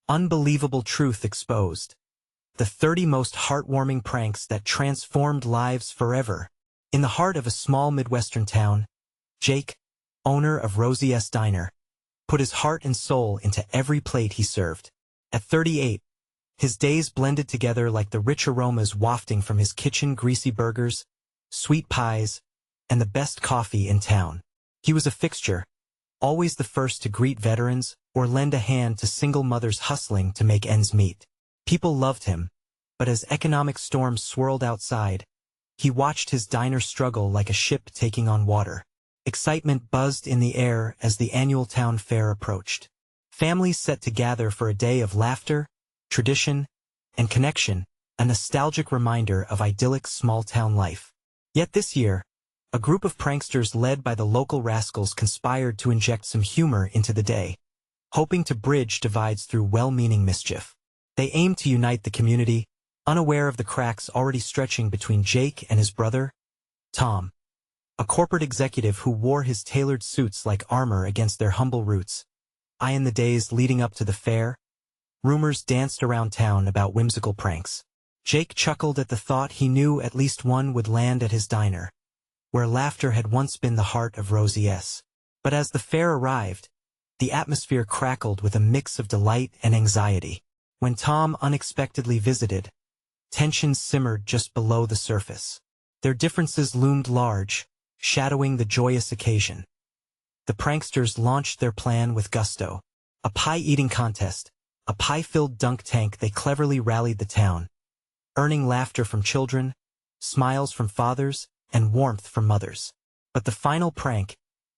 Unbelievable truth exposed. The 30 most heartwarming pranks that transformed lives forever. In the heart of a small Midwestern town, Jake, owner of Rosie's Diner, put his heart and soul into every plate he served. At 38, his days blended together like the rich aromas wafting from his kitchen: greasy burgers, sweet pies, and the best coffee in town. He was a fixture, always the first to greet veterans or lend a hand to single mothers hustling to make ends meet. People loved him, but as economic storms swirled outside, he watched his diner struggle like a ship taking on water. Excitement buzzed in the air as the annual town fair approached. Families set to gather for a day of laughter, tradition, and connection, a nostalgic reminder of idyllic small-town life. Yet this year, a group of pranksters led by the local rascals conspired to inject some humor into the day, hoping to bridge divides through well-meaning mischief. They aimed to unite the community, unaware of the cracks already stretching between Jake and his brother, Tom, a corporate executive who wore his tailored suits like armor against their humble roots. In the days leading up to the fair, rumors danced around town about whimsical pranks. Jake chuckled at the thought he knew at least one would land at his diner, where laughter had once been the heart of Rosie's. But as the fair arrived, the atmosphere crackled with a mix of delight and anxiety. When Tom unexpectedly visited, tensions simmered just below the surface. Their differences loomed large, shadowing the joyous occasion. The pranksters launched their plan with gusto. A pie-eating contest, a pie-filled dunk tank. They cleverly rallied the town, earning laughter from children, smiles from fathers, and warmth from mothers. But the final prank,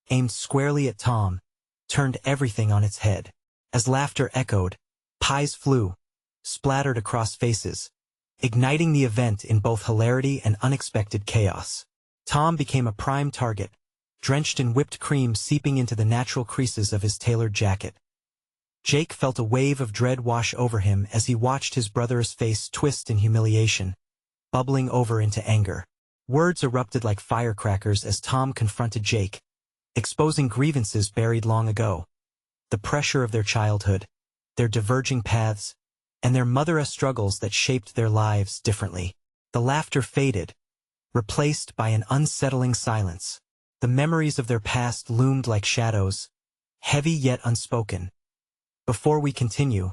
aimed squarely at Tom, turned everything on its head. As laughter echoed, pies flew, splattered across faces, igniting the event in both hilarity and unexpected chaos. Tom became a prime target, drenched in whipped cream seeping into the natural creases of his tailored jacket. Jake felt a wave of dread wash over him as he watched his brother's face twist in humiliation, bubbling over into anger. Words erupted like firecrackers as Tom confronted Jake, exposing grievances buried long ago. The pressure of their childhood, their diverging paths, and their mother-esque struggles that shaped their lives differently. The laughter faded, replaced by an unsettling silence. The memories of their past loomed like shadows, heavy yet unspoken. Before we continue,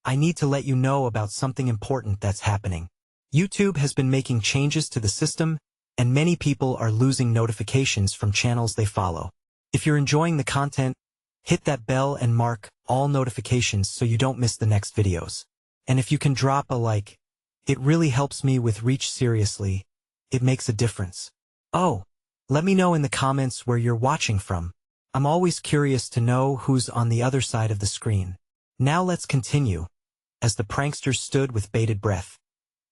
I need to let you know about something important that's happening. YouTube has been making changes to the system, and many people are losing notifications from channels they follow. If you're enjoying the content, hit that bell and mark all notifications so you don't miss the next videos. And if you can drop a like, it really helps me with reach. Seriously, it makes a difference. Oh, let me know in the comments where you're watching from. I'm always curious to know who's on the other side of the screen. Now let's continue. As the pranksters stood with bated breath,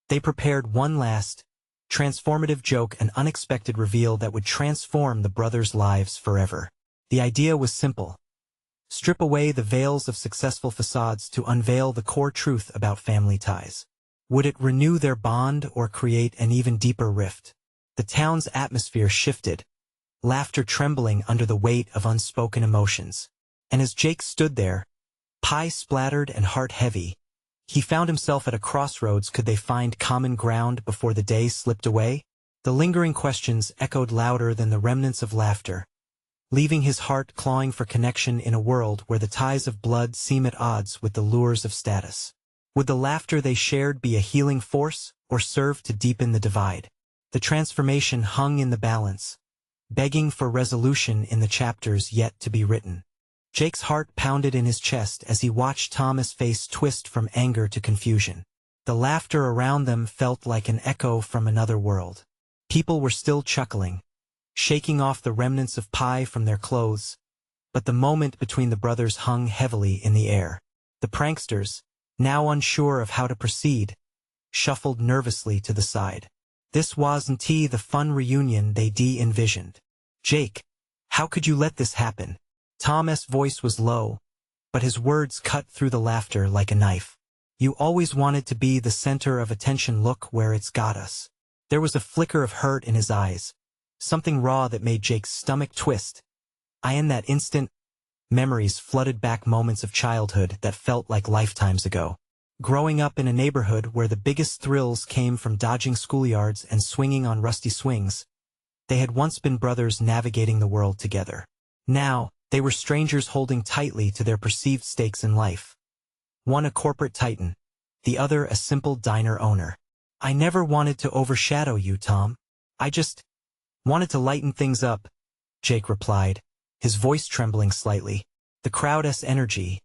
they prepared one last, transformative joke, an unexpected reveal that would transform the brothers' lives forever. The idea was simple. Strip away the veils of successful facades to unveil the core truth about family ties. Would it renew their bond or create an even deeper rift? The town's atmosphere shifted, laughter trembling under the weight of unspoken emotions. And as Jake stood there, pie splattered and heart heavy, he found himself at a crossroads. Could they find common ground before the day slipped away? The lingering questions echoed louder than the remnants of laughter, leaving his heart clawing for connection in a world where the ties of blood seem at odds with the lures of status. Would the laughter they shared be a healing force or serve to deepen the divide? The transformation hung in the balance, begging for resolution in the chapters yet to be written. Jake's heart pounded in his chest as he watched Tom's face twist from anger to confusion. The laughter around them felt like an echo from another world. People were still chuckling, shaking off the remnants of pie from their clothes, but the moment between the brothers hung heavily in the air. The pranksters, now unsure of how to proceed, shuffled nervously to the side. This wasn't the fun reunion they envisioned. Jake, how could you let this happen? Tom's voice was low, but his words cut through the laughter like a knife. You always wanted to be the center of attention. Look where it's got us. There was a flicker of hurt in his eyes, something raw that made Jake's stomach twist. In that instant, Memories flooded back moments of childhood that felt like lifetimes ago. Growing up in a neighborhood where the biggest thrills came from dodging schoolyards and swinging on rusty swings, they had once been brothers navigating the world together. Now, they were strangers holding tightly to their perceived stakes in life. One a corporate titan, the other a simple diner owner. "I never wanted to overshadow you, Tom. I just wanted to lighten things up," Jake replied, his voice trembling slightly. The crowd's energy,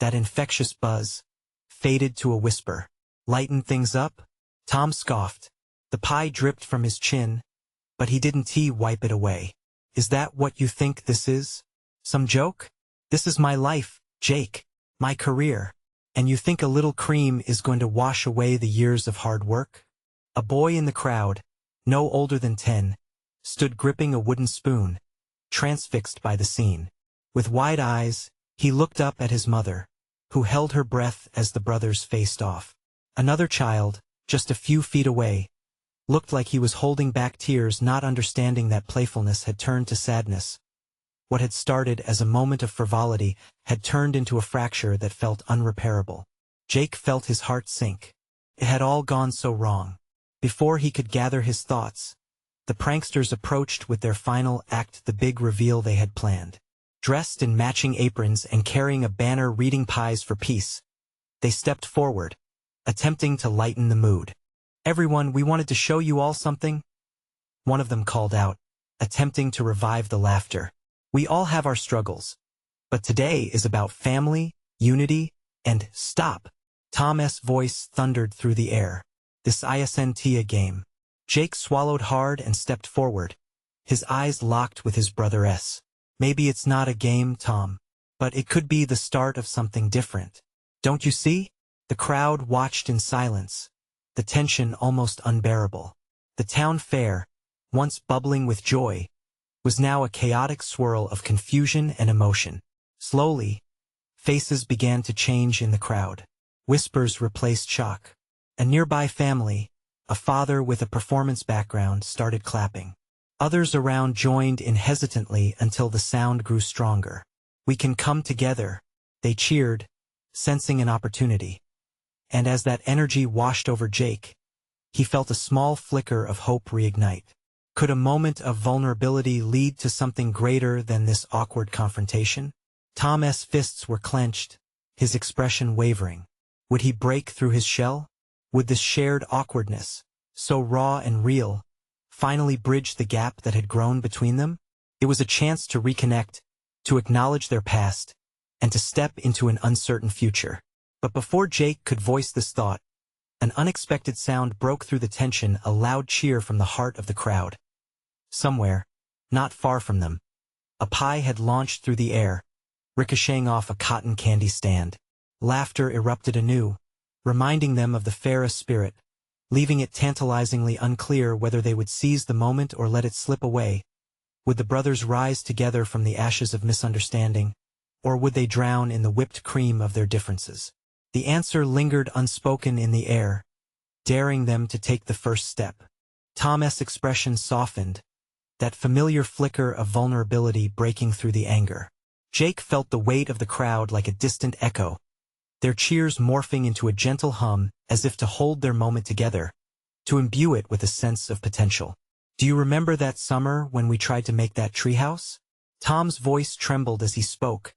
that infectious buzz, faded to a whisper. "Lighten things up?" Tom scoffed. The pie dripped from his chin, but he didn't wipe it away. "Is that what you think this is? Some joke? This is my life, Jake. My career. And you think a little cream is going to wash away the years of hard work?" A boy in the crowd, no older than 10, stood gripping a wooden spoon, transfixed by the scene. With wide eyes, he looked up at his mother, who held her breath as the brothers faced off. Another child, just a few feet away, looked like he was holding back tears, not understanding that playfulness had turned to sadness. What had started as a moment of frivolity had turned into a fracture that felt unrepairable. Jake felt his heart sink. It had all gone so wrong. Before he could gather his thoughts, the pranksters approached with their final act, the big reveal they had planned. Dressed in matching aprons and carrying a banner reading "Pies for Peace," they stepped forward, attempting to lighten the mood. "Everyone, we wanted to show you all something," one of them called out, attempting to revive the laughter. "We all have our struggles, but today is about family, unity, and—" "Stop!" Tom's voice thundered through the air. "This isn't a game." Jake swallowed hard and stepped forward, his eyes locked with his brother's. "Maybe it's not a game, Tom, but it could be the start of something different. Don't you see?" The crowd watched in silence, the tension almost unbearable. The town fair, once bubbling with joy, was now a chaotic swirl of confusion and emotion. Slowly, faces began to change in the crowd. Whispers replaced shock. A nearby family, a father with a performance background, started clapping. Others around joined in hesitantly until the sound grew stronger. "We can come together," they cheered, sensing an opportunity. And as that energy washed over Jake, he felt a small flicker of hope reignite. Could a moment of vulnerability lead to something greater than this awkward confrontation? Tom's fists were clenched, his expression wavering. Would he break through his shell? Would this shared awkwardness, so raw and real, finally bridge the gap that had grown between them? It was a chance to reconnect, to acknowledge their past, and to step into an uncertain future. But before Jake could voice this thought, an unexpected sound broke through the tension, a loud cheer from the heart of the crowd. Somewhere, not far from them, a pie had launched through the air, ricocheting off a cotton candy stand. Laughter erupted anew, reminding them of the fairest spirit, leaving it tantalizingly unclear whether they would seize the moment or let it slip away. Would the brothers rise together from the ashes of misunderstanding, or would they drown in the whipped cream of their differences? The answer lingered unspoken in the air, daring them to take the first step. Tom's expression softened, that familiar flicker of vulnerability breaking through the anger. Jake felt the weight of the crowd like a distant echo, their cheers morphing into a gentle hum as if to hold their moment together, to imbue it with a sense of potential. "Do you remember that summer when we tried to make that treehouse?" Tom's voice trembled as he spoke,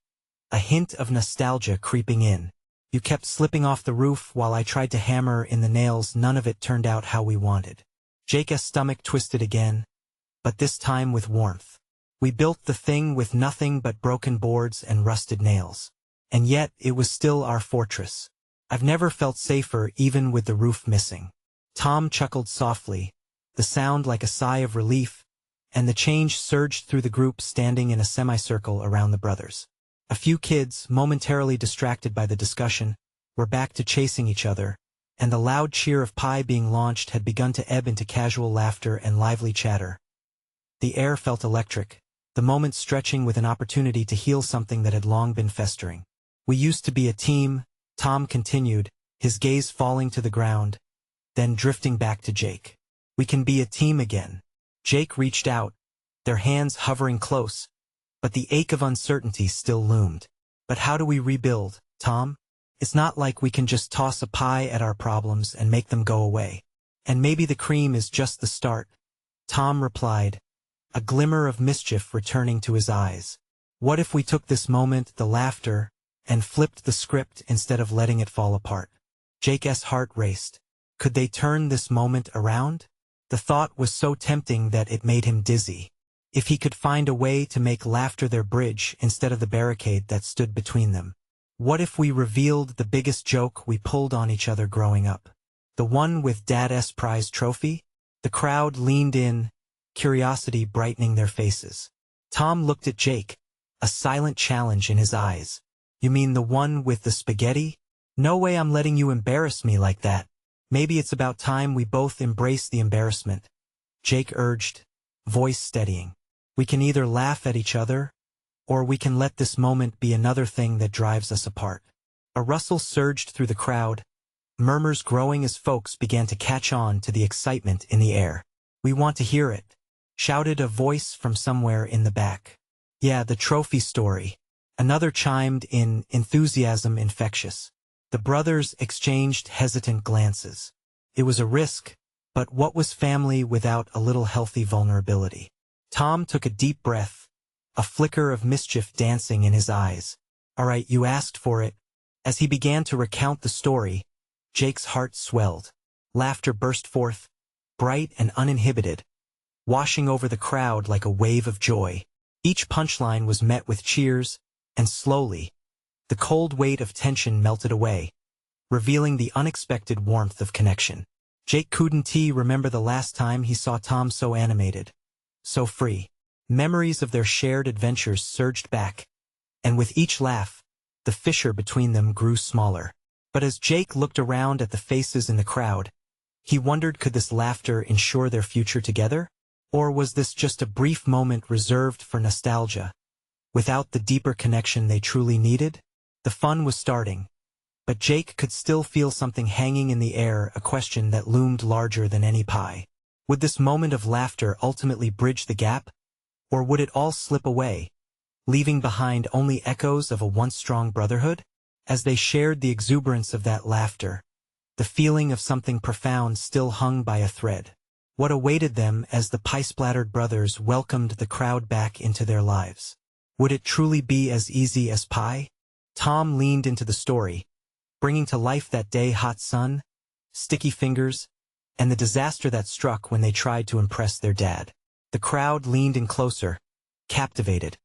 a hint of nostalgia creeping in. "You kept slipping off the roof while I tried to hammer in the nails. None of it turned out how we wanted." Jake's stomach twisted again, but this time with warmth. "We built the thing with nothing but broken boards and rusted nails. And yet it was still our fortress. I've never felt safer even with the roof missing." Tom chuckled softly, the sound like a sigh of relief, and the change surged through the group standing in a semicircle around the brothers. A few kids, momentarily distracted by the discussion, were back to chasing each other, and the loud cheer of pie being launched had begun to ebb into casual laughter and lively chatter. The air felt electric, the moment stretching with an opportunity to heal something that had long been festering. "We used to be a team," Tom continued, his gaze falling to the ground, then drifting back to Jake. "We can be a team again." Jake reached out, their hands hovering close, but the ache of uncertainty still loomed. But how do we rebuild, Tom? It's not like we can just toss a pie at our problems and make them go away. And maybe the cream is just the start. Tom replied, a glimmer of mischief returning to his eyes. What if we took this moment, the laughter, and flipped the script instead of letting it fall apart? Jake's heart raced. Could they turn this moment around? The thought was so tempting that it made him dizzy. If he could find a way to make laughter their bridge instead of the barricade that stood between them. What if we revealed the biggest joke we pulled on each other growing up? The one with Dad's prize trophy? The crowd leaned in, curiosity brightening their faces. Tom looked at Jake, a silent challenge in his eyes. You mean the one with the spaghetti? No way I'm letting you embarrass me like that. Maybe it's about time we both embrace the embarrassment. Jake urged, voice steadying. We can either laugh at each other, or we can let this moment be another thing that drives us apart. A rustle surged through the crowd, murmurs growing as folks began to catch on to the excitement in the air. We want to hear it, shouted a voice from somewhere in the back. Yeah, the trophy story. Another chimed in, enthusiasm infectious. The brothers exchanged hesitant glances. It was a risk, but what was family without a little healthy vulnerability? Tom took a deep breath, a flicker of mischief dancing in his eyes. All right, you asked for it. As he began to recount the story, Jake's heart swelled. Laughter burst forth, bright and uninhibited, washing over the crowd like a wave of joy. Each punchline was met with cheers, and slowly, the cold weight of tension melted away, revealing the unexpected warmth of connection. Jake couldn't remember the last time he saw Tom so animated, so free. Memories of their shared adventures surged back, and with each laugh, the fissure between them grew smaller. But as Jake looked around at the faces in the crowd, he wondered, could this laughter ensure their future together? Or was this just a brief moment reserved for nostalgia, without the deeper connection they truly needed? The fun was starting, but Jake could still feel something hanging in the air, a question that loomed larger than any pie. Would this moment of laughter ultimately bridge the gap? Or would it all slip away, leaving behind only echoes of a once strong brotherhood? As they shared the exuberance of that laughter, the feeling of something profound still hung by a thread. What awaited them as the pie-splattered brothers welcomed the crowd back into their lives? Would it truly be as easy as pie? Tom leaned into the story, bringing to life that day-hot sun, sticky fingers, and the disaster that struck when they tried to impress their dad. The crowd leaned in closer, captivated,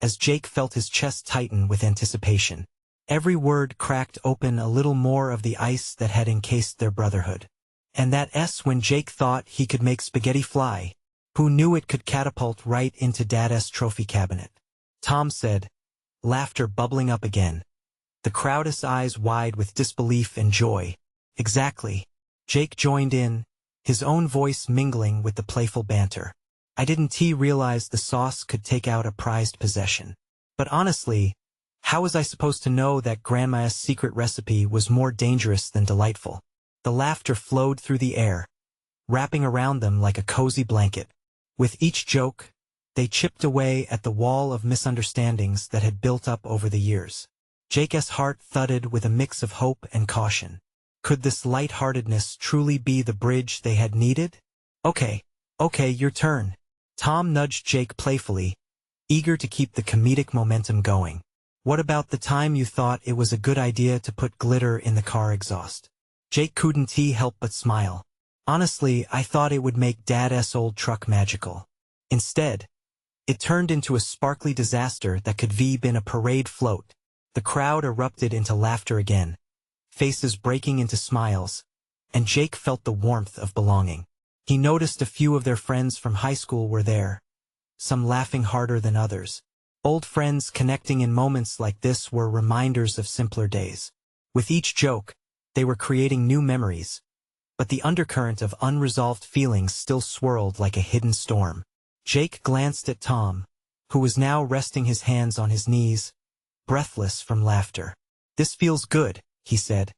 as Jake felt his chest tighten with anticipation. Every word cracked open a little more of the ice that had encased their brotherhood. And that S when Jake thought he could make spaghetti fly, who knew it could catapult right into Dad's trophy cabinet? Tom said, laughter bubbling up again. The crowd's eyes wide with disbelief and joy. Exactly. Jake joined in, his own voice mingling with the playful banter. I didn't realize the sauce could take out a prized possession. But honestly, how was I supposed to know that Grandma's secret recipe was more dangerous than delightful? The laughter flowed through the air, wrapping around them like a cozy blanket. With each joke, they chipped away at the wall of misunderstandings that had built up over the years. Jake's heart thudded with a mix of hope and caution. Could this lightheartedness truly be the bridge they had needed? Okay, your turn. Tom nudged Jake playfully, eager to keep the comedic momentum going. What about the time you thought it was a good idea to put glitter in the car exhaust? Jake couldn't help but smile. Honestly, I thought it would make Dad's old truck magical. Instead, it turned into a sparkly disaster that could have been a parade float. The crowd erupted into laughter again, faces breaking into smiles, and Jake felt the warmth of belonging. He noticed a few of their friends from high school were there, some laughing harder than others. Old friends connecting in moments like this were reminders of simpler days. With each joke, they were creating new memories, but the undercurrent of unresolved feelings still swirled like a hidden storm. Jake glanced at Tom, who was now resting his hands on his knees, breathless from laughter. This feels good, he said,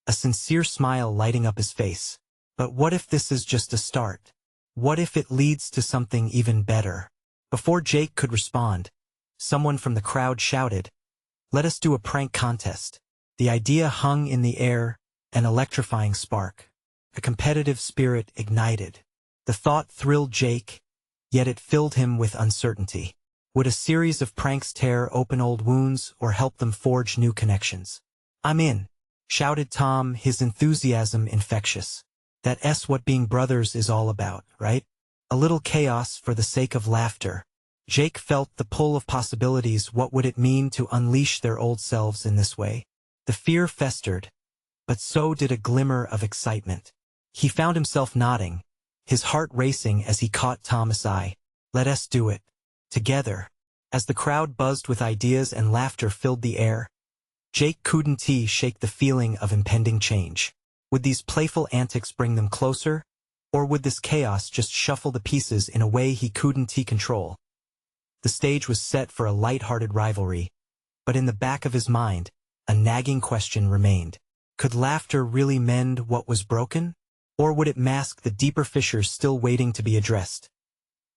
a sincere smile lighting up his face. But what if this is just a start? What if it leads to something even better? Before Jake could respond, someone from the crowd shouted, "Let us do a prank contest." The idea hung in the air, an electrifying spark. A competitive spirit ignited. The thought thrilled Jake, yet it filled him with uncertainty. Would a series of pranks tear open old wounds or help them forge new connections? "I'm in," shouted Tom, his enthusiasm infectious. That's what being brothers is all about, right? A little chaos for the sake of laughter. Jake felt the pull of possibilities. What would it mean to unleash their old selves in this way? The fear festered, but so did a glimmer of excitement. He found himself nodding, his heart racing as he caught Tom's eye. "Let us do it. Together." As the crowd buzzed with ideas and laughter filled the air, Jake couldn't shake the feeling of impending change. Would these playful antics bring them closer, or would this chaos just shuffle the pieces in a way he couldn't control? The stage was set for a light-hearted rivalry, but in the back of his mind, a nagging question remained. Could laughter really mend what was broken, or would it mask the deeper fissures still waiting to be addressed?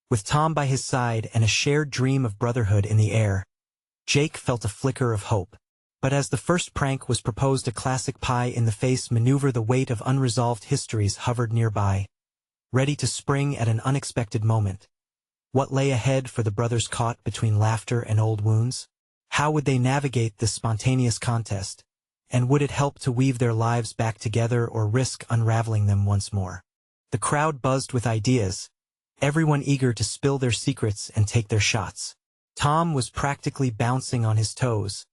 With Tom by his side and a shared dream of brotherhood in the air, Jake felt a flicker of hope. But as the first prank was proposed, a classic pie-in-the-face maneuver, the weight of unresolved histories hovered nearby, ready to spring at an unexpected moment. What lay ahead for the brothers caught between laughter and old wounds? How would they navigate this spontaneous contest? And would it help to weave their lives back together or risk unraveling them once more? The crowd buzzed with ideas, everyone eager to spill their secrets and take their shots. Tom was practically bouncing on his toes,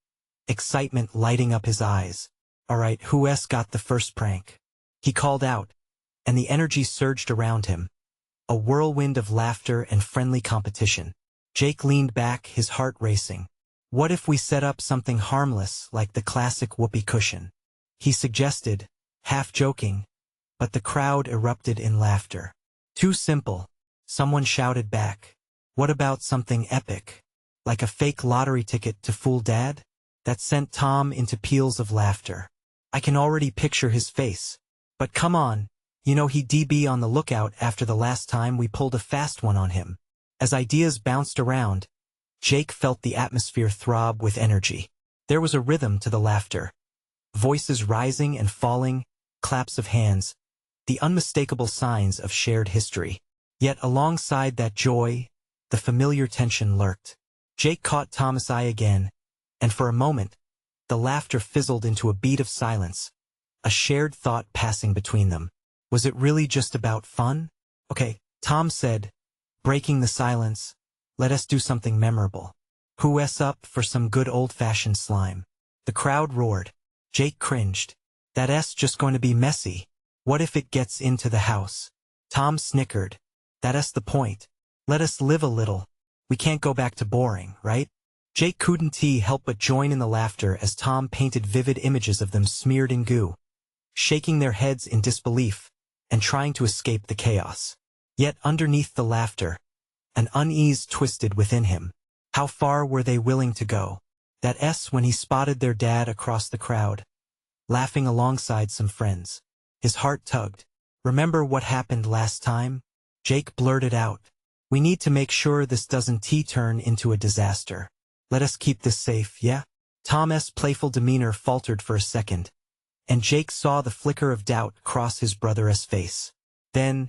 excitement lighting up his eyes. "All right, who's got the first prank?" he called out, and the energy surged around him, a whirlwind of laughter and friendly competition. Jake leaned back, his heart racing. "What if we set up something harmless like the classic whoopee cushion?" he suggested, half joking, but the crowd erupted in laughter. "Too simple," someone shouted back. "What about something epic, like a fake lottery ticket to fool Dad?" That sent Tom into peals of laughter. "I can already picture his face. But come on, he'd be on the lookout after the last time we pulled a fast one on him." As ideas bounced around, Jake felt the atmosphere throb with energy. There was a rhythm to the laughter. Voices rising and falling, claps of hands, the unmistakable signs of shared history. Yet alongside that joy, the familiar tension lurked. Jake caught Tom's eye again, and for a moment, the laughter fizzled into a beat of silence, a shared thought passing between them. Was it really just about fun? "Okay," Tom said, breaking the silence, "let us do something memorable. Who's up for some good old-fashioned slime?" The crowd roared. Jake cringed. "That's just going to be messy. What if it gets into the house?" Tom snickered. "That's the point. Let us live a little. We can't go back to boring, right?" Jake couldn't help but join in the laughter as Tom painted vivid images of them smeared in goo, shaking their heads in disbelief, and trying to escape the chaos. Yet underneath the laughter, an unease twisted within him. How far were they willing to go? That's when he spotted their dad across the crowd, laughing alongside some friends. His heart tugged. "Remember what happened last time?" Jake blurted out. "We need to make sure this doesn't turn into a disaster. Let us keep this safe, yeah?" Tom's playful demeanor faltered for a second, and Jake saw the flicker of doubt cross his brother's face. Then,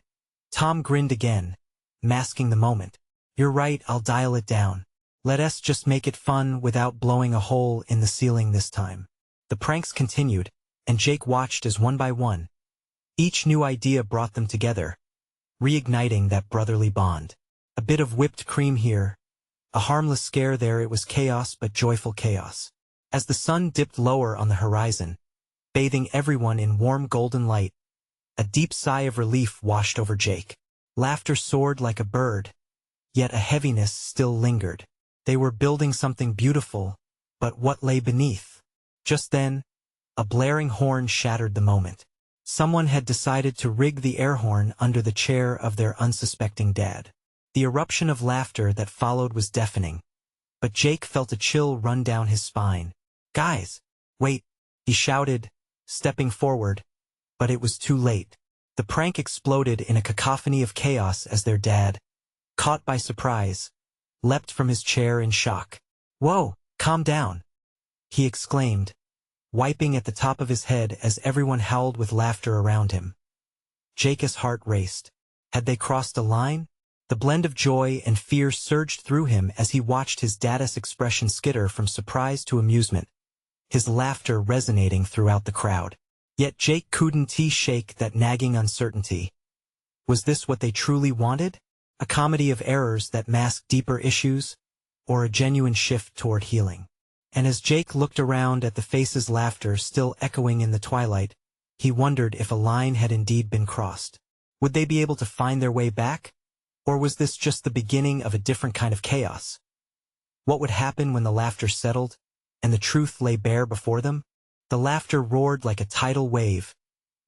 Tom grinned again, masking the moment. "You're right, I'll dial it down. Let us just make it fun without blowing a hole in the ceiling this time." The pranks continued, and Jake watched as one by one, each new idea brought them together, reigniting that brotherly bond. A bit of whipped cream here, a harmless scare there. It was chaos, but joyful chaos. As the sun dipped lower on the horizon, bathing everyone in warm golden light, a deep sigh of relief washed over Jake. Laughter soared like a bird, yet a heaviness still lingered. They were building something beautiful, but what lay beneath? Just then, a blaring horn shattered the moment. Someone had decided to rig the air horn under the chair of their unsuspecting dad. The eruption of laughter that followed was deafening, but Jake felt a chill run down his spine. "Guys, wait," he shouted, stepping forward, but it was too late. The prank exploded in a cacophony of chaos as their dad, caught by surprise, leapt from his chair in shock. "Whoa, calm down," he exclaimed, wiping at the top of his head as everyone howled with laughter around him. Jake's heart raced. Had they crossed a line? The blend of joy and fear surged through him as he watched his dad's expression skitter from surprise to amusement, his laughter resonating throughout the crowd. Yet Jake couldn't shake that nagging uncertainty. Was this what they truly wanted? A comedy of errors that masked deeper issues, or a genuine shift toward healing? And as Jake looked around at the faces' laughter still echoing in the twilight, he wondered if a line had indeed been crossed. Would they be able to find their way back? Or was this just the beginning of a different kind of chaos? What would happen when the laughter settled, and the truth lay bare before them? The laughter roared like a tidal wave,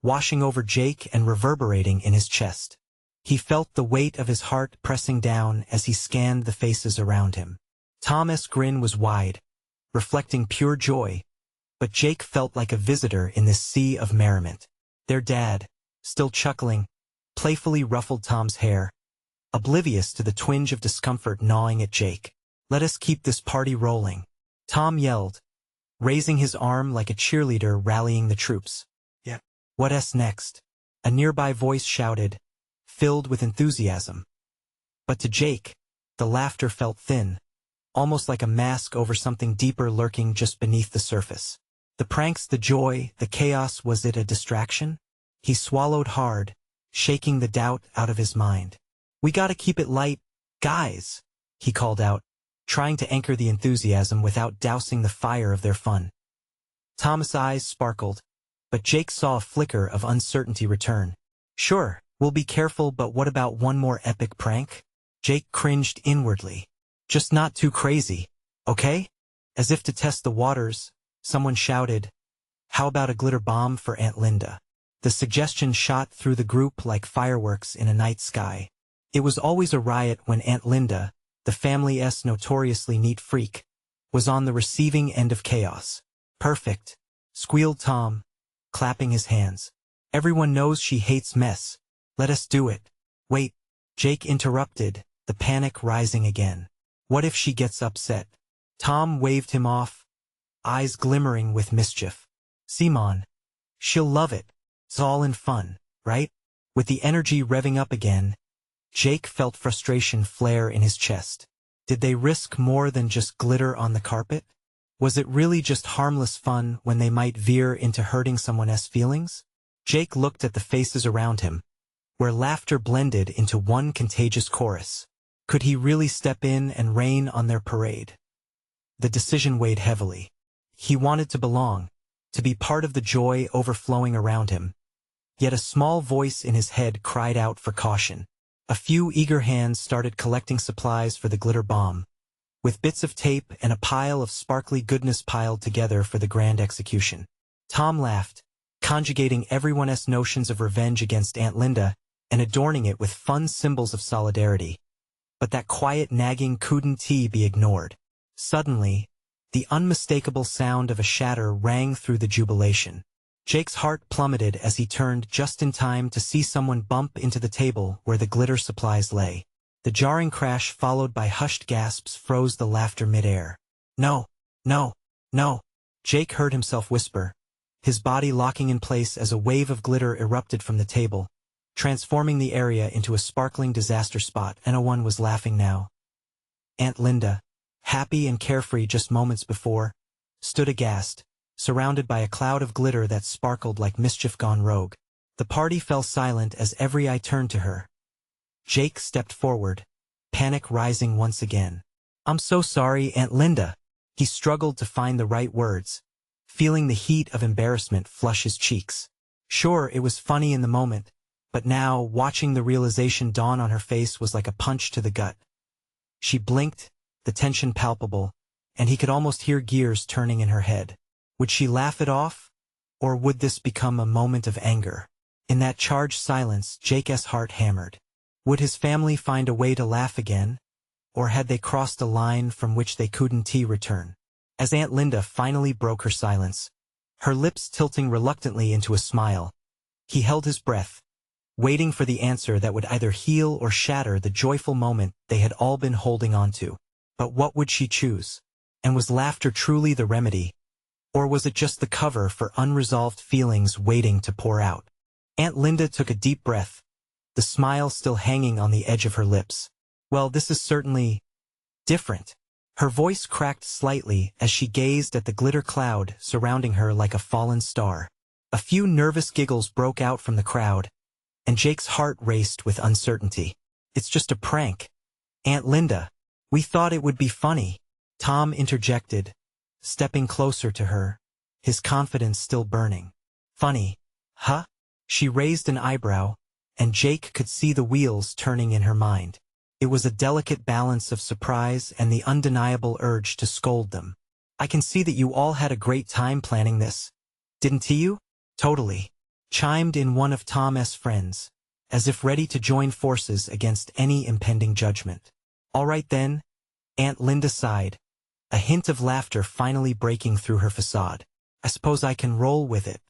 washing over Jake and reverberating in his chest. He felt the weight of his heart pressing down as he scanned the faces around him. Tom's grin was wide, reflecting pure joy, but Jake felt like a visitor in this sea of merriment. Their dad, still chuckling, playfully ruffled Tom's hair, oblivious to the twinge of discomfort gnawing at Jake. "Let us keep this party rolling," Tom yelled, raising his arm like a cheerleader rallying the troops. "Yeah. What's next?" a nearby voice shouted, filled with enthusiasm. But to Jake, the laughter felt thin, almost like a mask over something deeper lurking just beneath the surface. The pranks, the joy, the chaos, was it a distraction? He swallowed hard, shaking the doubt out of his mind. "We gotta keep it light, guys," he called out, trying to anchor the enthusiasm without dousing the fire of their fun. Tom's eyes sparkled, but Jake saw a flicker of uncertainty return. "Sure, we'll be careful, but what about one more epic prank?" Jake cringed inwardly. "Just not too crazy, okay?" As if to test the waters, someone shouted, "How about a glitter bomb for Aunt Linda?" The suggestion shot through the group like fireworks in a night sky. It was always a riot when Aunt Linda, the family's notoriously neat freak, was on the receiving end of chaos. "Perfect," squealed Tom, clapping his hands. "Everyone knows she hates mess. Let us do it." "Wait," Jake interrupted, the panic rising again. "What if she gets upset?" Tom waved him off, eyes glimmering with mischief. "Simon, she'll love it. It's all in fun, right?" With the energy revving up again, Jake felt frustration flare in his chest. Did they risk more than just glitter on the carpet? Was it really just harmless fun when they might veer into hurting someone's feelings? Jake looked at the faces around him, where laughter blended into one contagious chorus. Could he really step in and rain on their parade? The decision weighed heavily. He wanted to belong, to be part of the joy overflowing around him. Yet a small voice in his head cried out for caution. A few eager hands started collecting supplies for the glitter bomb, with bits of tape and a pile of sparkly goodness piled together for the grand execution. Tom laughed, conjugating everyone's notions of revenge against Aunt Linda and adorning it with fun symbols of solidarity. But that quiet nagging couldn't be ignored. Suddenly, the unmistakable sound of a shatter rang through the jubilation. Jake's heart plummeted as he turned just in time to see someone bump into the table where the glitter supplies lay. The jarring crash followed by hushed gasps froze the laughter midair. "No, no, no," Jake heard himself whisper, his body locking in place as a wave of glitter erupted from the table, transforming the area into a sparkling disaster spot. And no one was laughing now. Aunt Linda, happy and carefree just moments before, stood aghast, surrounded by a cloud of glitter that sparkled like mischief gone rogue. The party fell silent as every eye turned to her. Jake stepped forward, panic rising once again. "I'm so sorry, Aunt Linda." He struggled to find the right words, feeling the heat of embarrassment flush his cheeks. Sure, it was funny in the moment, but now, watching the realization dawn on her face was like a punch to the gut. She blinked, the tension palpable, and he could almost hear gears turning in her head. Would she laugh it off? Or would this become a moment of anger? In that charged silence, Jake's heart hammered. Would his family find a way to laugh again? Or had they crossed a line from which they couldn't return? As Aunt Linda finally broke her silence, her lips tilting reluctantly into a smile, he held his breath, waiting for the answer that would either heal or shatter the joyful moment they had all been holding on to. But what would she choose? And was laughter truly the remedy? Or was it just the cover for unresolved feelings waiting to pour out? Aunt Linda took a deep breath, the smile still hanging on the edge of her lips. Well, this is certainly different. Her voice cracked slightly as she gazed at the glitter cloud surrounding her like a fallen star. A few nervous giggles broke out from the crowd, and Jake's heart raced with uncertainty. It's just a prank. Aunt Linda, we thought it would be funny. Tom interjected, stepping closer to her, his confidence still burning. Funny, huh? She raised an eyebrow, and Jake could see the wheels turning in her mind. It was a delicate balance of surprise and the undeniable urge to scold them. I can see that you all had a great time planning this. Didn't you? Totally. Chimed in one of Tom's friends, as if ready to join forces against any impending judgment. All right then, Aunt Linda sighed, a hint of laughter finally breaking through her facade. I suppose I can roll with it.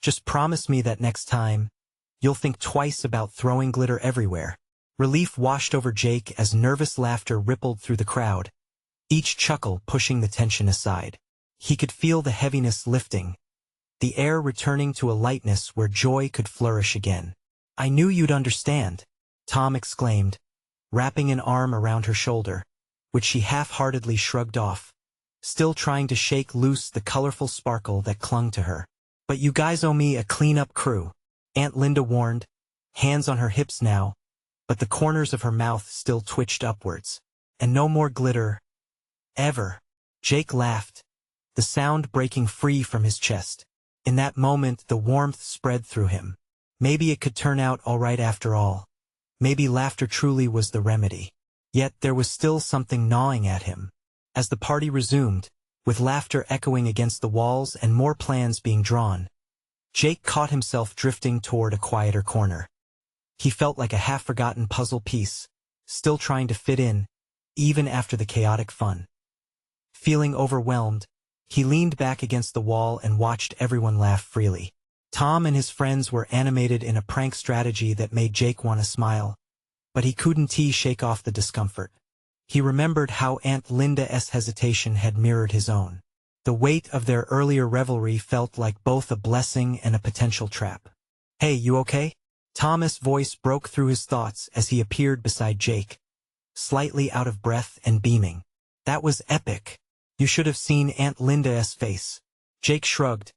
Just promise me that next time, you'll think twice about throwing glitter everywhere. Relief washed over Jake as nervous laughter rippled through the crowd, each chuckle pushing the tension aside. He could feel the heaviness lifting, the air returning to a lightness where joy could flourish again. I knew you'd understand, Tom exclaimed, wrapping an arm around her shoulder, which she half-heartedly shrugged off, still trying to shake loose the colorful sparkle that clung to her. But you guys owe me a clean-up crew, Aunt Linda warned, hands on her hips now, but the corners of her mouth still twitched upwards. And no more glitter. Ever. Jake laughed, the sound breaking free from his chest. In that moment the warmth spread through him. Maybe it could turn out all right after all. Maybe laughter truly was the remedy. Yet there was still something gnawing at him. As the party resumed, with laughter echoing against the walls and more plans being drawn, Jake caught himself drifting toward a quieter corner. He felt like a half-forgotten puzzle piece, still trying to fit in, even after the chaotic fun. Feeling overwhelmed, he leaned back against the wall and watched everyone laugh freely. Tom and his friends were animated in a prank strategy that made Jake want to smile, but he couldn't shake off the discomfort. He remembered how Aunt Linda's hesitation had mirrored his own. The weight of their earlier revelry felt like both a blessing and a potential trap. Hey, you okay? Tom's voice broke through his thoughts as he appeared beside Jake, slightly out of breath and beaming. That was epic. You should have seen Aunt Linda's face. Jake shrugged,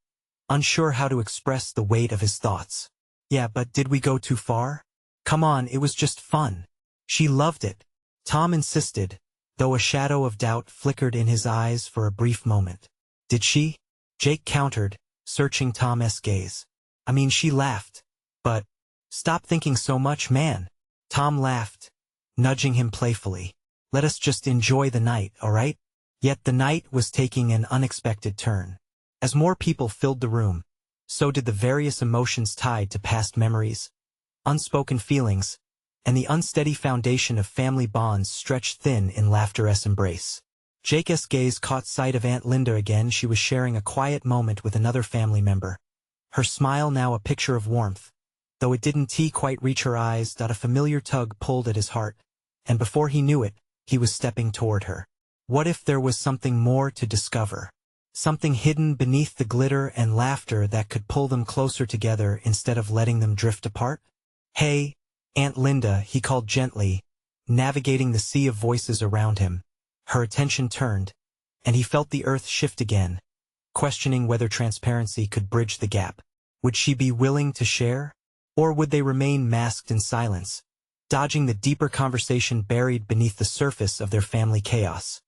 unsure how to express the weight of his thoughts. Yeah, but did we go too far? Come on, it was just fun. She loved it, Tom insisted, though a shadow of doubt flickered in his eyes for a brief moment. Did she? Jake countered, searching Tom's gaze. I mean, she laughed. But stop thinking so much, man. Tom laughed, nudging him playfully. Let us just enjoy the night, all right? Yet the night was taking an unexpected turn. As more people filled the room, so did the various emotions tied to past memories, unspoken feelings, and the unsteady foundation of family bonds stretched thin in laughter's embrace. Jake's gaze caught sight of Aunt Linda again. She was sharing a quiet moment with another family member. Her smile now a picture of warmth. Though it didn't quite reach her eyes, a familiar tug pulled at his heart, and before he knew it, he was stepping toward her. What if there was something more to discover? Something hidden beneath the glitter and laughter that could pull them closer together instead of letting them drift apart? Hey, Aunt Linda, he called gently, navigating the sea of voices around him. Her attention turned, and he felt the earth shift again, questioning whether transparency could bridge the gap. Would she be willing to share? Or would they remain masked in silence, dodging the deeper conversation buried beneath the surface of their family chaos?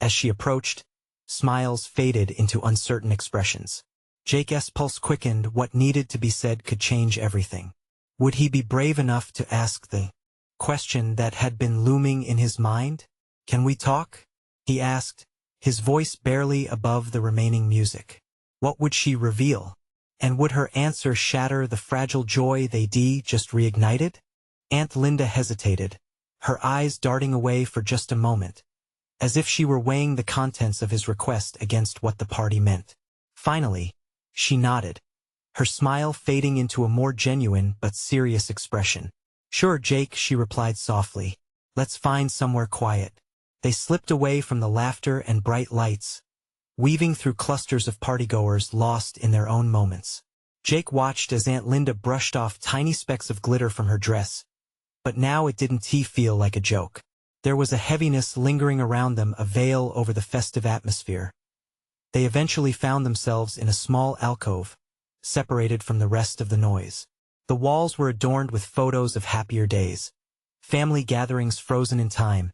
As she approached, smiles faded into uncertain expressions. Jake's pulse quickened. What needed to be said could change everything. Would he be brave enough to ask the question that had been looming in his mind? Can we talk? He asked, his voice barely above the remaining music. What would she reveal? And would her answer shatter the fragile joy they'd just reignited? Aunt Linda hesitated, her eyes darting away for just a moment, as if she were weighing the contents of his request against what the party meant. Finally, she nodded, her smile fading into a more genuine but serious expression. Sure, Jake, she replied softly. Let's find somewhere quiet. They slipped away from the laughter and bright lights, weaving through clusters of partygoers lost in their own moments. Jake watched as Aunt Linda brushed off tiny specks of glitter from her dress, but now it didn't feel like a joke. There was a heaviness lingering around them, a veil over the festive atmosphere. They eventually found themselves in a small alcove, separated from the rest of the noise. The walls were adorned with photos of happier days, family gatherings frozen in time,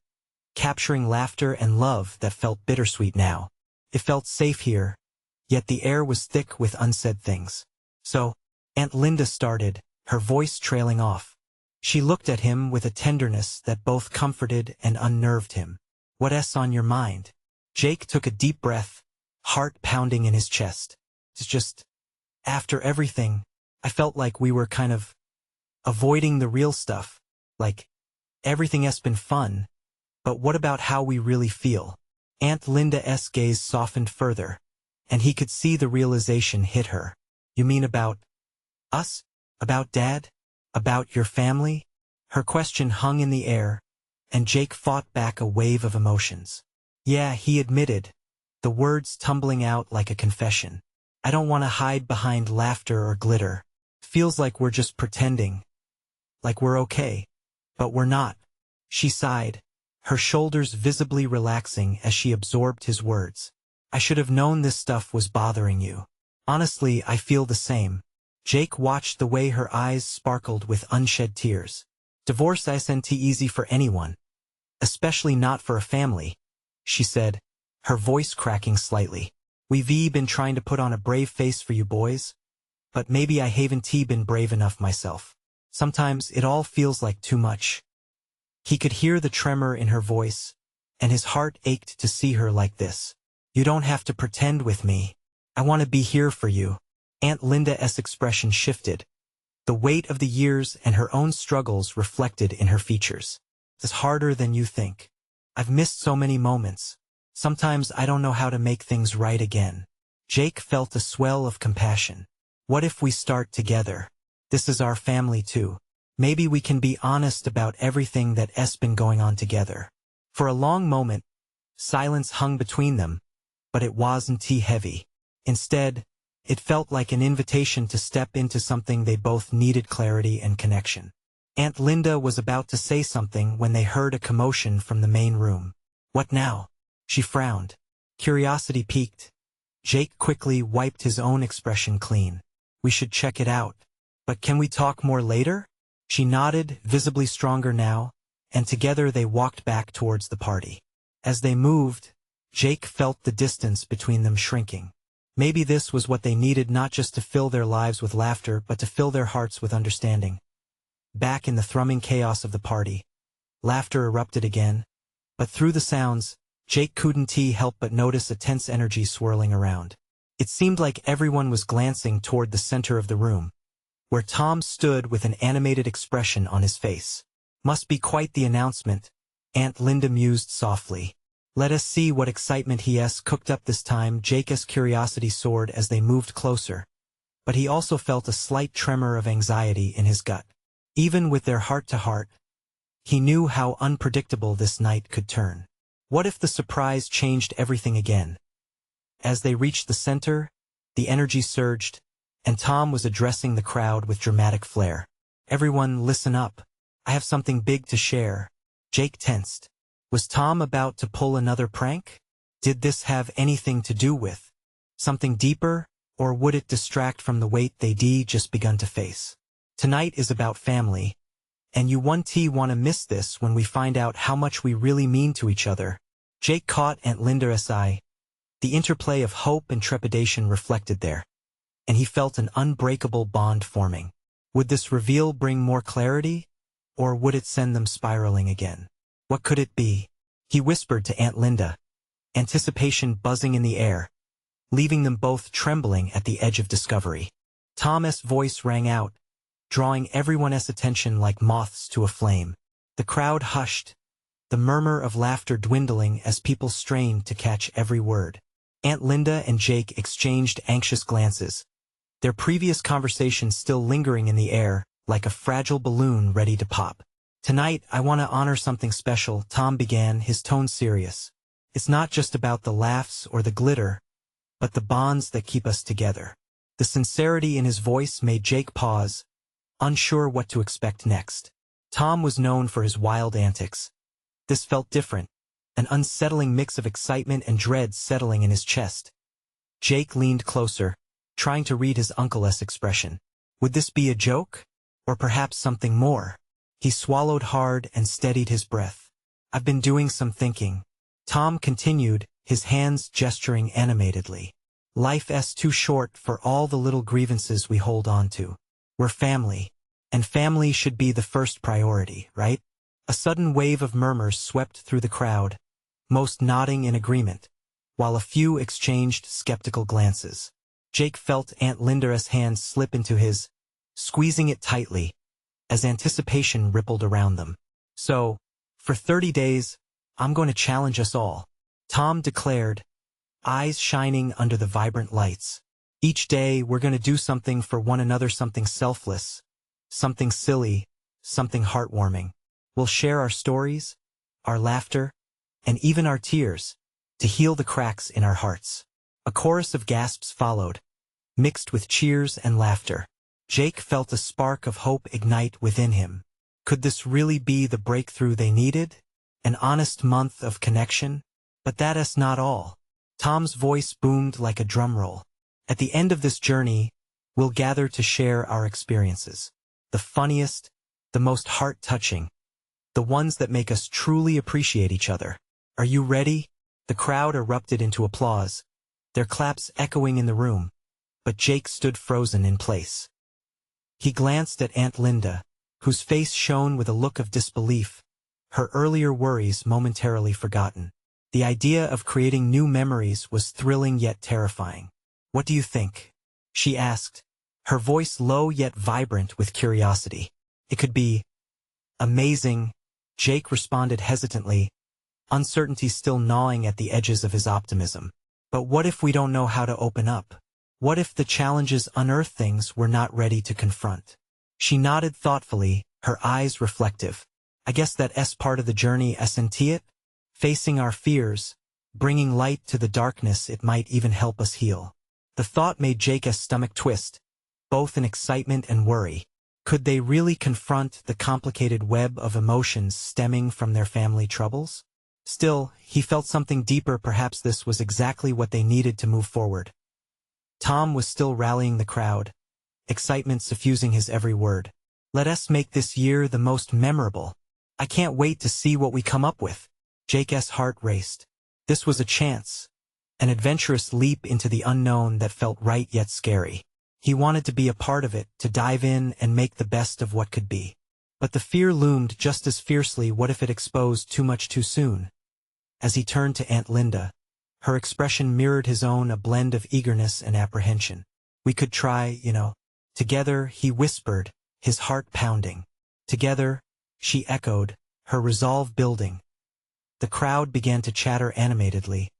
capturing laughter and love that felt bittersweet now. It felt safe here, yet the air was thick with unsaid things. So, Aunt Linda started, her voice trailing off. She looked at him with a tenderness that both comforted and unnerved him. "What's on your mind?" Jake took a deep breath, heart pounding in his chest. "It's just, after everything, I felt like we were kind of avoiding the real stuff. Like, everything has been fun, but what about how we really feel?" Aunt Linda's gaze softened further, and he could see the realization hit her. "You mean about us? About Dad? About your family?" Her question hung in the air, and Jake fought back a wave of emotions. "Yeah," he admitted, the words tumbling out like a confession. "I don't want to hide behind laughter or glitter. Feels like we're just pretending. Like we're okay. But we're not." She sighed, her shoulders visibly relaxing as she absorbed his words. "I should have known this stuff was bothering you. Honestly, I feel the same." Jake watched the way her eyes sparkled with unshed tears. "Divorce isn't easy for anyone. Especially not for a family," she said, her voice cracking slightly. "We've been trying to put on a brave face for you boys, but maybe I haven't been brave enough myself. Sometimes it all feels like too much." He could hear the tremor in her voice, and his heart ached to see her like this. "You don't have to pretend with me. I want to be here for you." Aunt Linda's expression shifted, the weight of the years and her own struggles reflected in her features. "It's harder than you think. I've missed so many moments. Sometimes I don't know how to make things right again." Jake felt a swell of compassion. "What if we start together? This is our family too. Maybe we can be honest about everything that's been going on together." For a long moment, silence hung between them, but it wasn't heavy. Instead, it felt like an invitation to step into something they both needed: clarity and connection. Aunt Linda was about to say something when they heard a commotion from the main room. "What now?" She frowned. Curiosity piqued. Jake quickly wiped his own expression clean. "We should check it out. But can we talk more later?" She nodded, visibly stronger now, and together they walked back towards the party. As they moved, Jake felt the distance between them shrinking. Maybe this was what they needed, not just to fill their lives with laughter, but to fill their hearts with understanding. Back in the thrumming chaos of the party, laughter erupted again, but through the sounds, Jake couldn't help but notice a tense energy swirling around. It seemed like everyone was glancing toward the center of the room, where Tom stood with an animated expression on his face. "Must be quite the announcement," Aunt Linda mused softly. "Let us see what excitement he has cooked up this time." Jake's curiosity soared as they moved closer, but he also felt a slight tremor of anxiety in his gut. Even with their heart-to-heart, he knew how unpredictable this night could turn. What if the surprise changed everything again? As they reached the center, the energy surged, and Tom was addressing the crowd with dramatic flair. "Everyone, listen up. I have something big to share." Jake tensed. Was Tom about to pull another prank? Did this have anything to do with something deeper, or would it distract from the weight they'd just begun to face? Tonight is about family, and you want to miss this when we find out how much we really mean to each other. Jake caught Aunt Linda's eye, the interplay of hope and trepidation reflected there, and he felt an unbreakable bond forming. Would this reveal bring more clarity, or would it send them spiraling again? What could it be? He whispered to Aunt Linda, anticipation buzzing in the air, leaving them both trembling at the edge of discovery. Tom's voice rang out, drawing everyone's attention like moths to a flame. The crowd hushed, the murmur of laughter dwindling as people strained to catch every word. Aunt Linda and Jake exchanged anxious glances, their previous conversation still lingering in the air, like a fragile balloon ready to pop. "Tonight, I want to honor something special," Tom began, his tone serious. "It's not just about the laughs or the glitter, but the bonds that keep us together." The sincerity in his voice made Jake pause, unsure what to expect next. Tom was known for his wild antics. This felt different, an unsettling mix of excitement and dread settling in his chest. Jake leaned closer, trying to read his uncle's expression. Would this be a joke? Or perhaps something more? He swallowed hard and steadied his breath. "I've been doing some thinking," Tom continued, his hands gesturing animatedly. "Life's too short for all the little grievances we hold on to. We're family, and family should be the first priority, right?" A sudden wave of murmurs swept through the crowd, most nodding in agreement, while a few exchanged skeptical glances. Jake felt Aunt Linda's hand slip into his, squeezing it tightly, as anticipation rippled around them. "So, for 30 days, I'm going to challenge us all," Tom declared, eyes shining under the vibrant lights. "Each day, we're going to do something for one another, something selfless, something silly, something heartwarming. We'll share our stories, our laughter, and even our tears, to heal the cracks in our hearts." A chorus of gasps followed, mixed with cheers and laughter. Jake felt a spark of hope ignite within him. Could this really be the breakthrough they needed? An honest month of connection? But that's not all. Tom's voice boomed like a drumroll. "At the end of this journey, we'll gather to share our experiences. The funniest, the most heart-touching, the ones that make us truly appreciate each other. Are you ready?" The crowd erupted into applause, their claps echoing in the room, but Jake stood frozen in place. He glanced at Aunt Linda, whose face shone with a look of disbelief, her earlier worries momentarily forgotten. The idea of creating new memories was thrilling yet terrifying. "What do you think?" she asked, her voice low yet vibrant with curiosity. "It could be amazing," Jake responded hesitantly, uncertainty still gnawing at the edges of his optimism. "But what if we don't know how to open up? What if the challenges unearth things we're not ready to confront?" She nodded thoughtfully, her eyes reflective. "I guess that's part of the journey, isn't it? Facing our fears, bringing light to the darkness, it might even help us heal." The thought made Jake's stomach twist, both in excitement and worry. Could they really confront the complicated web of emotions stemming from their family troubles? Still, he felt something deeper. Perhaps this was exactly what they needed to move forward. Tom was still rallying the crowd, excitement suffusing his every word. "Let us make this year the most memorable. I can't wait to see what we come up with." Jake's heart raced. This was a chance, an adventurous leap into the unknown that felt right yet scary. He wanted to be a part of it, to dive in and make the best of what could be. But the fear loomed just as fiercely. What if it exposed too much too soon? As he turned to Aunt Linda, her expression mirrored his own, a blend of eagerness and apprehension. "We could try, together," he whispered, his heart pounding. "Together," she echoed, her resolve building. The crowd began to chatter animatedly,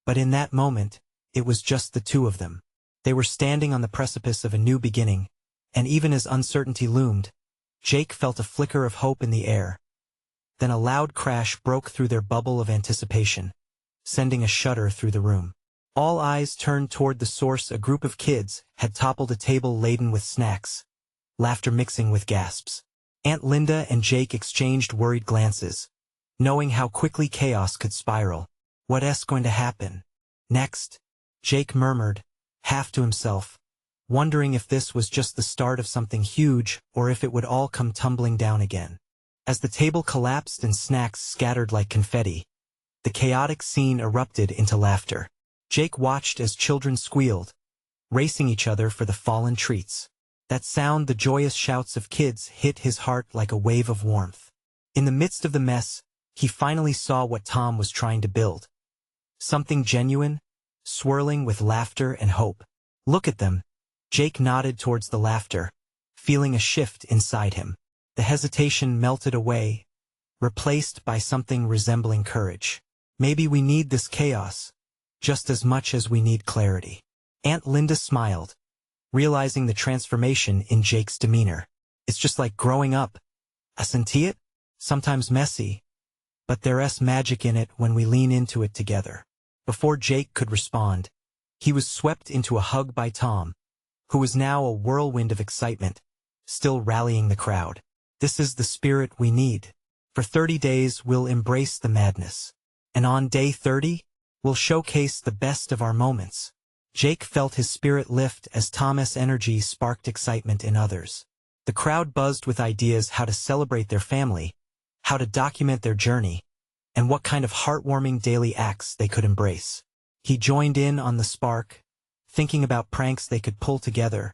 but in that moment, it was just the two of them. They were standing on the precipice of a new beginning, and even as uncertainty loomed, Jake felt a flicker of hope in the air. Then a loud crash broke through their bubble of anticipation, sending a shudder through the room. All eyes turned toward the source. A group of kids had toppled a table laden with snacks, laughter mixing with gasps. Aunt Linda and Jake exchanged worried glances, knowing how quickly chaos could spiral. "What's going to happen next?" Jake murmured, half to himself, wondering if this was just the start of something huge or if it would all come tumbling down again. As the table collapsed and snacks scattered like confetti, the chaotic scene erupted into laughter. Jake watched as children squealed, racing each other for the fallen treats. That sound, the joyous shouts of kids, hit his heart like a wave of warmth. In the midst of the mess, he finally saw what Tom was trying to build. Something genuine, swirling with laughter and hope. "Look at them." Jake nodded towards the laughter, feeling a shift inside him. The hesitation melted away, replaced by something resembling courage. "Maybe we need this chaos, just as much as we need clarity." Aunt Linda smiled, realizing the transformation in Jake's demeanor. "It's just like growing up, isn't it?" sometimes messy, but there's magic in it when we lean into it together. Before Jake could respond, he was swept into a hug by Tom, who was now a whirlwind of excitement, still rallying the crowd. This is the spirit we need. For 30 days, we'll embrace the madness. And on day 30, we'll showcase the best of our moments. Jake felt his spirit lift as Tom's energy sparked excitement in others. The crowd buzzed with ideas how to celebrate their family, how to document their journey, and what kind of heartwarming daily acts they could embrace. He joined in on the spark, thinking about pranks they could pull together,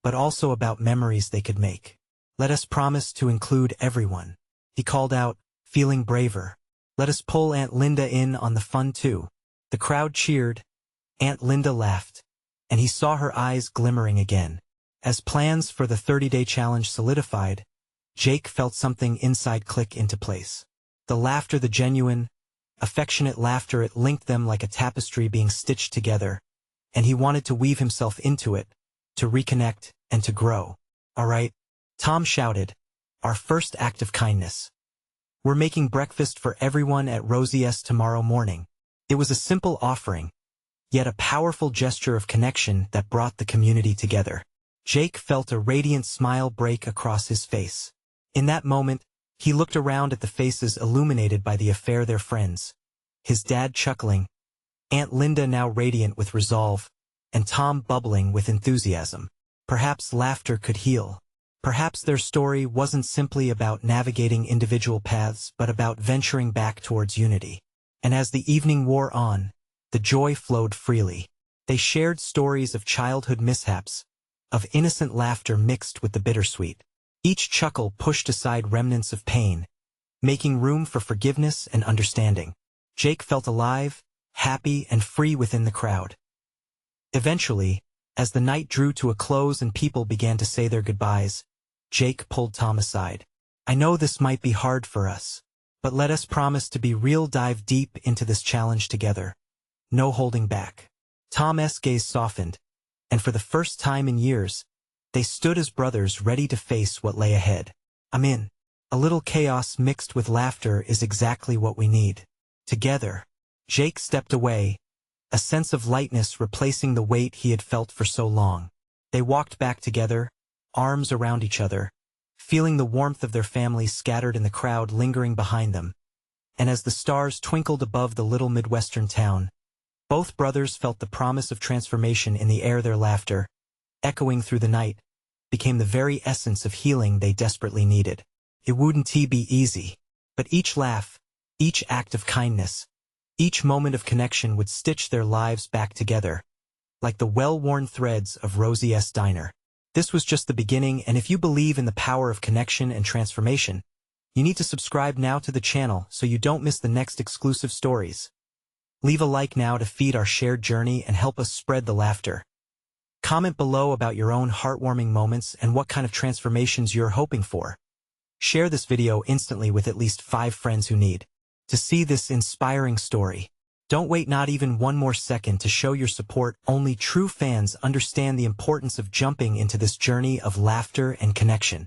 but also about memories they could make. Let us promise to include everyone. He called out, feeling braver. Let us pull Aunt Linda in on the fun too. The crowd cheered. Aunt Linda laughed, and he saw her eyes glimmering again. As plans for the 30-day challenge solidified, Jake felt something inside click into place. The laughter, the genuine, affectionate laughter, it linked them like a tapestry being stitched together, and he wanted to weave himself into it, to reconnect and to grow. All right, Tom shouted, our first act of kindness. We're making breakfast for everyone at Rosie's tomorrow morning. It was a simple offering, yet a powerful gesture of connection that brought the community together. Jake felt a radiant smile break across his face. In that moment, he looked around at the faces illuminated by the affair, their friends. His dad chuckling, Aunt Linda now radiant with resolve, and Tom bubbling with enthusiasm. Perhaps laughter could heal. Perhaps their story wasn't simply about navigating individual paths but about venturing back towards unity. And as the evening wore on, the joy flowed freely. They shared stories of childhood mishaps, of innocent laughter mixed with the bittersweet. Each chuckle pushed aside remnants of pain, making room for forgiveness and understanding. Jake felt alive, happy, and free within the crowd. Eventually, as the night drew to a close and people began to say their goodbyes, Jake pulled Tom aside. I know this might be hard for us, but let us promise to be real, dive deep into this challenge together. No holding back. Tom's gaze softened, and for the first time in years, they stood as brothers ready to face what lay ahead. I'm in. A little chaos mixed with laughter is exactly what we need. Together, Jake stepped away, a sense of lightness replacing the weight he had felt for so long. They walked back together, arms around each other, feeling the warmth of their family scattered in the crowd lingering behind them. And as the stars twinkled above the little Midwestern town, both brothers felt the promise of transformation in the air. Their laughter, echoing through the night, became the very essence of healing they desperately needed. It wouldn't be easy, but each laugh, each act of kindness, each moment of connection would stitch their lives back together, like the well-worn threads of Rosie's diner. This was just the beginning, and if you believe in the power of connection and transformation, you need to subscribe now to the channel so you don't miss the next exclusive stories. Leave a like now to feed our shared journey and help us spread the laughter. Comment below about your own heartwarming moments and what kind of transformations you're hoping for. Share this video instantly with at least 5 friends who need to see this inspiring story. Don't wait not even one more second to show your support. Only true fans understand the importance of jumping into this journey of laughter and connection.